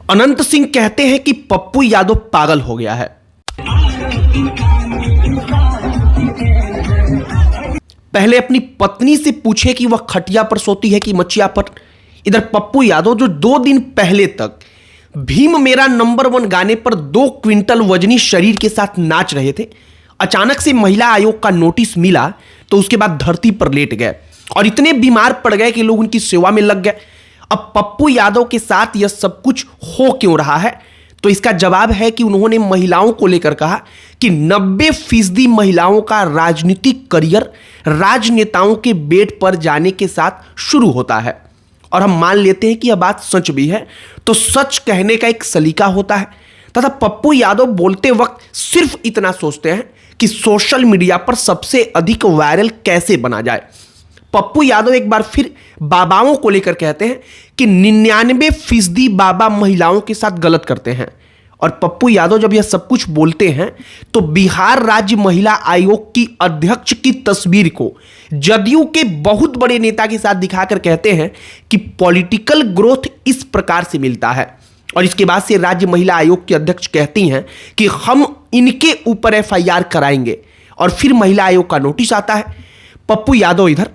अनंत सिंह कहते हैं कि पप्पू यादव पागल हो गया है। पहले अपनी पत्नी से पूछे कि वह खटिया पर सोती है कि मचिया पर। इधर पप्पू यादव जो 2 दिन पहले तक भीम मेरा नंबर 1 गाने पर 2 क्विंटल वजनी शरीर के साथ नाच रहे थे, अचानक से महिला आयोग का नोटिस मिला तो उसके बाद धरती पर लेट गए और इतने बीमार पड़ गए कि लोग उनकी सेवा में लग गए। अब पप्पू यादव के साथ यह सब कुछ हो क्यों रहा है? तो इसका जवाब है कि उन्होंने महिलाओं को लेकर कहा कि 90% महिलाओं का राजनीतिक करियर राजनेताओं के बेड पर जाने के साथ शुरू होता है। और हम मान लेते हैं कि यह बात सच भी है, तो सच कहने का एक सलीका होता है। तथा पप्पू यादव बोलते वक्त सिर्फ इतना सोचते हैं कि सोशल मीडिया पर सबसे अधिक वायरल कैसे बना जाए। पप्पू यादव एक बार फिर बाबाओं को लेकर कहते हैं कि 99% बाबा महिलाओं के साथ गलत करते हैं। और पप्पू यादव जब यह सब कुछ बोलते हैं तो बिहार राज्य महिला आयोग की अध्यक्ष की तस्वीर को जदयू के बहुत बड़े नेता के साथ दिखाकर कहते हैं कि पॉलिटिकल ग्रोथ इस प्रकार से मिलता है। और इसके बाद से राज्य महिला आयोग की अध्यक्ष कहती हैं कि हम इनके ऊपर FIR कराएंगे। और फिर महिला आयोग का नोटिस आता है। पप्पू यादव इधर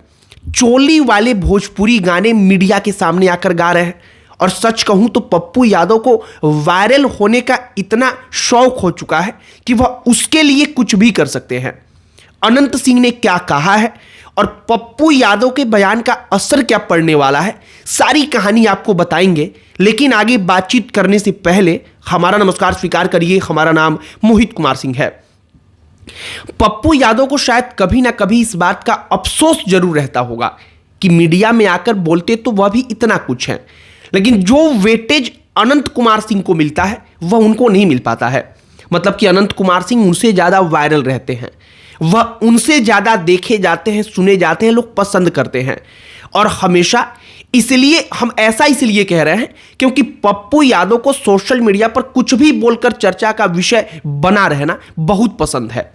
चोली वाले भोजपुरी गाने मीडिया के सामने आकर गा रहे हैं। और सच कहूं तो पप्पू यादव को वायरल होने का इतना शौक हो चुका है कि वह उसके लिए कुछ भी कर सकते हैं। अनंत सिंह ने क्या कहा है और पप्पू यादव के बयान का असर क्या पड़ने वाला है, सारी कहानी आपको बताएंगे। लेकिन आगे बातचीत करने से पहले हमारा नमस्कार स्वीकार करिए। हमारा नाम मोहित कुमार सिंह है। पप्पू यादव को शायद कभी ना कभी इस बात का अफसोस जरूर रहता होगा कि मीडिया में आकर बोलते तो वह भी इतना कुछ है, लेकिन जो वेटेज अनंत कुमार सिंह को मिलता है वह उनको नहीं मिल पाता है। मतलब कि अनंत कुमार सिंह उनसे ज्यादा वायरल रहते हैं, वह उनसे ज्यादा देखे जाते हैं, सुने जाते हैं, लोग पसंद करते हैं। और हमेशा इसलिए हम ऐसा इसलिए कह रहे हैं क्योंकि पप्पू यादव को सोशल मीडिया पर कुछ भी बोलकर चर्चा का विषय बना रहना बहुत पसंद है।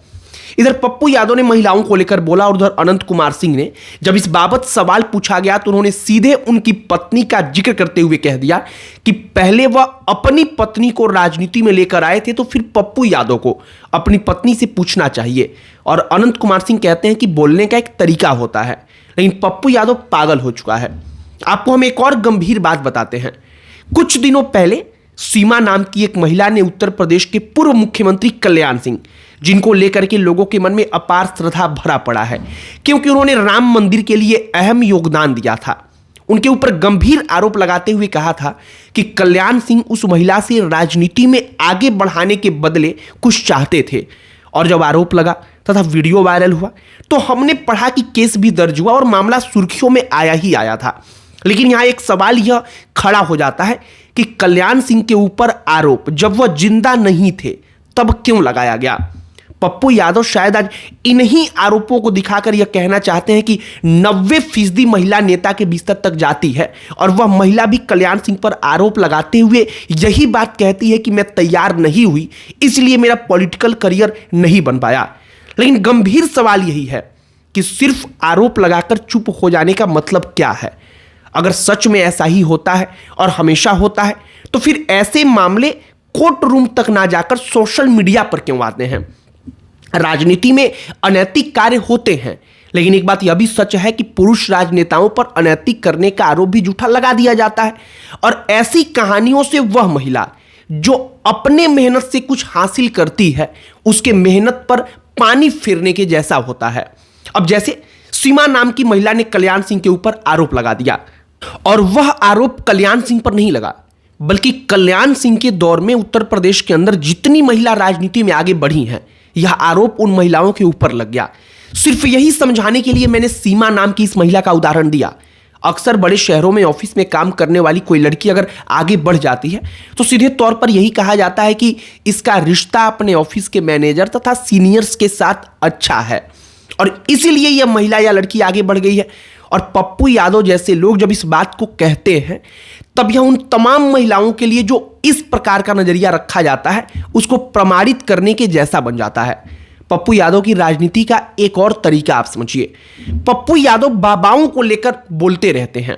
इधर पप्पू यादव ने महिलाओं को लेकर बोला और उधर अनंत कुमार सिंह ने जब इस बाबत सवाल पूछा गया तो उन्होंने सीधे उनकी पत्नी का जिक्र करते हुए कह दिया कि पहले वह अपनी पत्नी को राजनीति में लेकर आए थे तो फिर पप्पू यादव को अपनी पत्नी से पूछना चाहिए। और अनंत कुमार सिंह कहते हैं कि बोलने का एक तरीका होता है, लेकिन पप्पू यादव पागल हो चुका है। आपको हम एक और गंभीर बात बताते हैं। कुछ दिनों पहले सीमा नाम की एक महिला ने उत्तर प्रदेश के पूर्व मुख्यमंत्री कल्याण सिंह, जिनको लेकर के लोगों के मन में अपार श्रद्धा भरा पड़ा है क्योंकि उन्होंने राम मंदिर के लिए अहम योगदान दिया था, उनके ऊपर गंभीर आरोप लगाते हुए कहा था कि कल्याण सिंह उस महिला से राजनीति में आगे बढ़ाने के बदले कुछ चाहते थे। और जब आरोप लगा तथा वीडियो वायरल हुआ तो हमने पढ़ा कि केस भी दर्ज हुआ और मामला सुर्खियों में आया ही आया था। लेकिन यहां एक सवाल यह खड़ा हो जाता है कि कल्याण सिंह के ऊपर आरोप जब वह जिंदा नहीं थे तब क्यों लगाया गया? पप्पू यादव शायद आज इन्हीं आरोपों को दिखाकर यह कहना चाहते हैं कि 90% महिला नेता के बिस्तर तक जाती है और वह महिला भी कल्याण सिंह पर आरोप लगाते हुए यही बात कहती है कि मैं तैयार नहीं हुई, इसलिए मेरा पॉलिटिकल करियर नहीं बन पाया। लेकिन गंभीर सवाल यही है कि सिर्फ आरोप लगाकर चुप हो जाने का मतलब क्या है? अगर सच में ऐसा ही होता है और हमेशा होता है तो फिर ऐसे मामले कोर्ट रूम तक ना जाकर सोशल मीडिया पर क्यों आते हैं? राजनीति में अनैतिक कार्य होते हैं, लेकिन एक बात यह भी सच है कि पुरुष राजनेताओं पर अनैतिक करने का आरोप भी झूठा लगा दिया जाता है। और ऐसी कहानियों से वह महिला जो अपने मेहनत से कुछ हासिल करती है उसके मेहनत पर पानी फिरने के जैसा होता है। अब जैसे सीमा नाम की महिला ने कल्याण सिंह के ऊपर आरोप लगा दिया और वह आरोप कल्याण सिंह पर नहीं लगा बल्कि कल्याण सिंह के दौर में उत्तर प्रदेश के अंदर जितनी महिला राजनीति में आगे बढ़ी हैं यह आरोप उन महिलाओं के ऊपर लग गया। सिर्फ यही समझाने के लिए मैंने सीमा नाम की इस महिला का उदाहरण दिया। अक्सर बड़े शहरों में ऑफिस में काम करने वाली कोई लड़की अगर आगे बढ़ जाती है तो सीधे तौर पर यही कहा जाता है कि इसका रिश्ता अपने ऑफिस के मैनेजर तथा सीनियर्स के साथ अच्छा है और इसीलिए यह महिला या लड़की आगे बढ़ गई है। और पप्पू यादव जैसे लोग जब इस बात को कहते हैं तब यह उन तमाम महिलाओं के लिए जो इस प्रकार का नजरिया रखा जाता है उसको प्रमाणित करने के जैसा बन जाता है। पप्पू यादव की राजनीति का एक और तरीका आप समझिए। पप्पू यादव बाबाओं को लेकर बोलते रहते हैं।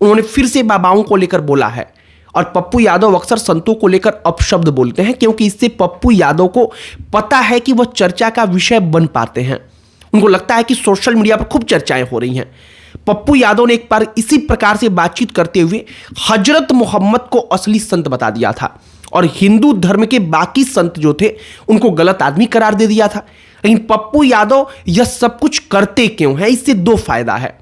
उन्होंने फिर से बाबाओं को लेकर बोला है और पप्पू यादव अक्सर संतों को लेकर अपशब्द बोलते हैं, क्योंकि इससे पप्पू यादव को पता है कि वह चर्चा का विषय बन पाते हैं। उनको लगता है कि सोशल मीडिया पर खूब चर्चाएं हो रही हैं। पप्पू यादव ने एक बार इसी प्रकार से बातचीत करते हुए हजरत मोहम्मद को असली संत बता दिया था और हिंदू धर्म के बाकी संत जो थे उनको गलत आदमी करार दे दिया था। लेकिन पप्पू यादव यह सब कुछ करते क्यों हैं? इससे दो फायदा है।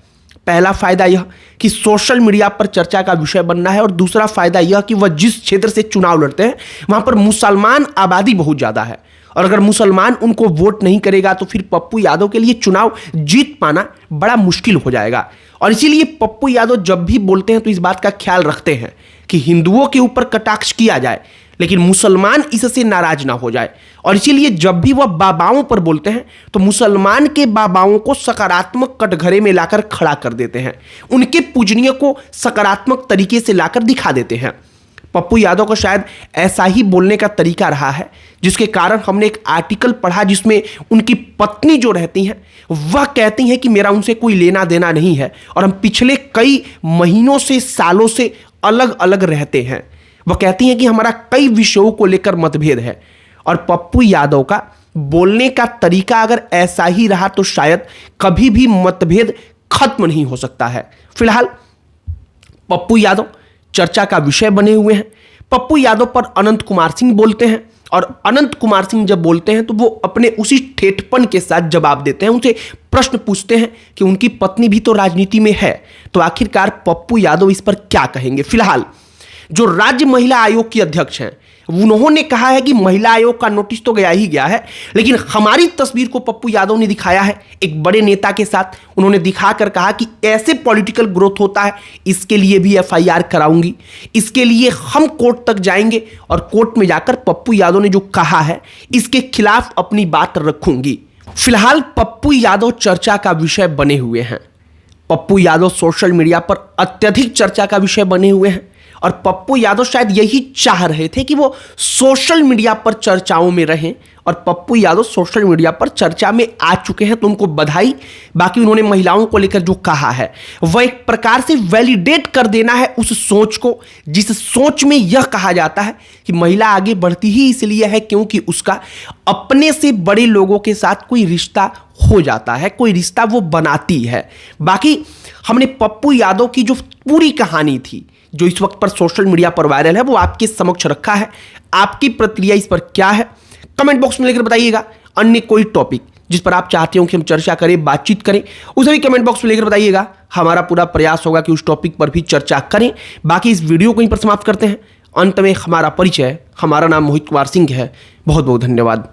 पहला फायदा यह कि सोशल मीडिया पर चर्चा का विषय बनना है, और दूसरा फायदा यह कि वह जिस क्षेत्र से चुनाव लड़ते हैं वहां पर मुसलमान आबादी बहुत ज्यादा है, और अगर मुसलमान उनको वोट नहीं करेगा तो फिर पप्पू यादव के लिए चुनाव जीत पाना बड़ा मुश्किल हो जाएगा। और इसीलिए पप्पू यादव जब भी बोलते हैं तो इस बात का ख्याल रखते हैं कि हिंदुओं के ऊपर कटाक्ष किया जाए लेकिन मुसलमान इससे नाराज ना हो जाए। और इसीलिए जब भी वह बाबाओं पर बोलते हैं तो मुसलमान के बाबाओं को सकारात्मक कटघरे में लाकर खड़ा कर देते हैं, उनके पूजनीय को सकारात्मक तरीके से लाकर दिखा देते हैं। पप्पू यादव को शायद ऐसा ही बोलने का तरीका रहा है, जिसके कारण हमने एक आर्टिकल पढ़ा जिसमें उनकी पत्नी जो रहती हैं वह कहती हैं कि मेरा उनसे कोई लेना देना नहीं है और हम पिछले कई महीनों से सालों से अलग अलग रहते हैं। वह कहती हैं कि हमारा कई विषयों को लेकर मतभेद है, और पप्पू यादव का बोलने का तरीका अगर ऐसा ही रहा तो शायद कभी भी मतभेद खत्म नहीं हो सकता है। फिलहाल पप्पू यादव चर्चा का विषय बने हुए हैं। पप्पू यादव पर अनंत कुमार सिंह बोलते हैं, और अनंत कुमार सिंह जब बोलते हैं तो वो अपने उसी ठेठपन के साथ जवाब देते हैं। उनसे प्रश्न पूछते हैं कि उनकी पत्नी भी तो राजनीति में है, तो आखिरकार पप्पू यादव इस पर क्या कहेंगे। फिलहाल जो राज्य महिला आयोग की अध्यक्ष हैं उन्होंने कहा है कि महिला आयोग का नोटिस तो गया ही गया है, लेकिन हमारी तस्वीर को पप्पू यादव ने दिखाया है एक बड़े नेता के साथ। उन्होंने दिखाकर कहा कि ऐसे पॉलिटिकल ग्रोथ होता है, इसके लिए भी एफआईआर कराऊंगी, इसके लिए हम कोर्ट तक जाएंगे और कोर्ट में जाकर पप्पू यादव ने जो कहा है इसके खिलाफ अपनी बात रखूंगी। फिलहाल पप्पू यादव चर्चा का विषय बने हुए हैं। पप्पू यादव सोशल मीडिया पर अत्यधिक चर्चा का विषय बने हुए हैं, और पप्पू यादव शायद यही चाह रहे थे कि वो सोशल मीडिया पर चर्चाओं में रहें, और पप्पू यादव सोशल मीडिया पर चर्चा में आ चुके हैं तो उनको बधाई। बाकी उन्होंने महिलाओं को लेकर जो कहा है वह एक प्रकार से वैलिडेट कर देना है उस सोच को, जिस सोच में यह कहा जाता है कि महिला आगे बढ़ती ही इसलिए है क्योंकि उसका अपने से बड़े लोगों के साथ कोई रिश्ता हो जाता है, कोई रिश्ता वो बनाती है। बाकी हमने पप्पू यादव की जो पूरी कहानी थी जो इस वक्त पर सोशल मीडिया पर वायरल है वो आपके समक्ष रखा है। आपकी प्रतिक्रिया इस पर क्या है कमेंट बॉक्स में लेकर बताइएगा। अन्य कोई टॉपिक जिस पर आप चाहते हो कि हम चर्चा करें, बातचीत करें, उसे भी कमेंट बॉक्स में लेकर बताइएगा। हमारा पूरा प्रयास होगा कि उस टॉपिक पर भी चर्चा करें। बाकी इस वीडियो को यहीं पर समाप्त करते हैं। अंत में हमारा परिचय, हमारा नाम मोहित कुमार सिंह है। बहुत बहुत धन्यवाद।